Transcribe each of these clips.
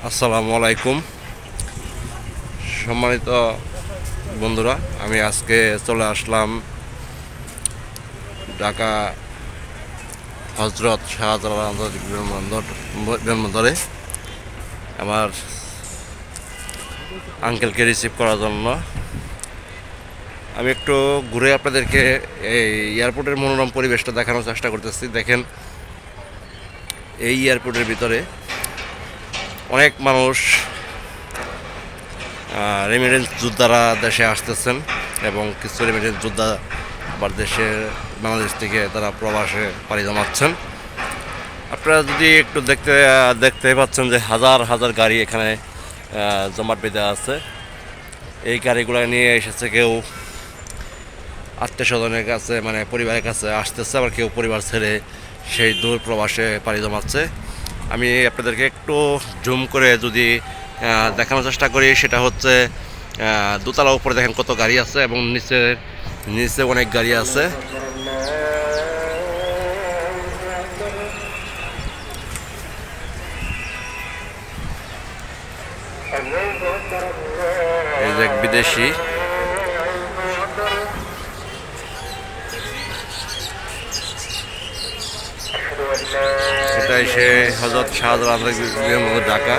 আসসালামু আলাইকুম সম্মানিত বন্ধুরা, আমি আজকে চলে আসলাম ঢাকা হজরত শাহজালাল আন্তর্জাতিক বিমানবন্দরে আমার আঙ্কেলকে রিসিভ করার জন্য। আমি একটু ঘুরে আপনাদেরকে এই এয়ারপোর্টের মনোরম পরিবেশটা দেখানোর চেষ্টা করতেছি। দেখেন, এই এয়ারপোর্টের ভিতরে অনেক মানুষ রেমিটেন্স যোদ্ধারা দেশে আসতেছেন এবং কিছু রেমিটেন্স যোদ্ধা আবার বাংলাদেশ থেকে তারা প্রবাসে পাড়ি জমাচ্ছেন। আপনারা যদি একটু দেখতে পাচ্ছেন যে হাজার হাজার গাড়ি এখানে জমাট বেঁধে আছে। এই গাড়িগুলো নিয়ে এসেছে কেউ আত্মীয় স্বজনের কাছে, মানে পরিবারের কাছে আসতেছে, আবার কেউ পরিবার ছেড়ে সেই দূর প্রবাসে পাড়ি জমাচ্ছে। আমি আপনাদেরকে একটু জুম করে যদি দেখানোর চেষ্টা করি, সেটা হচ্ছে দোতলা উপরে দেখেন কত গাড়ি আছে এবং নিচে নিচে অনেক গাড়ি আছে। এই যে এক বিদেশি, এটাই সে হজরত শাহজালাল আন্তর্জাতিক ঢাকা।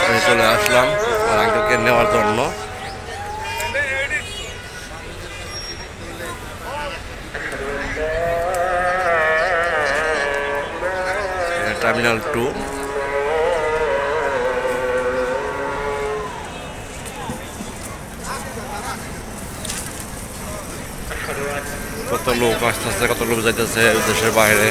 আমি চলে আসলাম আমার আঙ্কেলকে নেওয়ার জন্য। টার্মিনাল 2। কত লোক আসতেছে, কত লোক যাইতেছে দেশের বাইরে।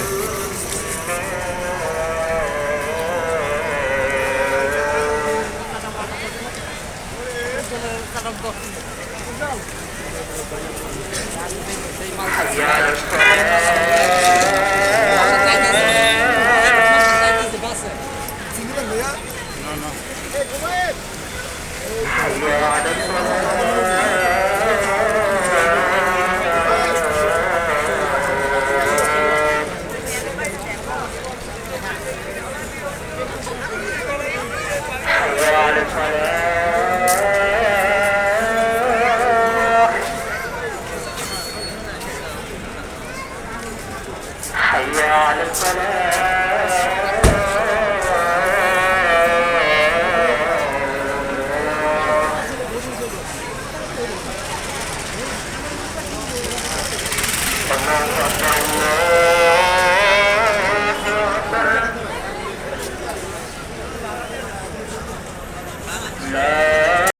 لا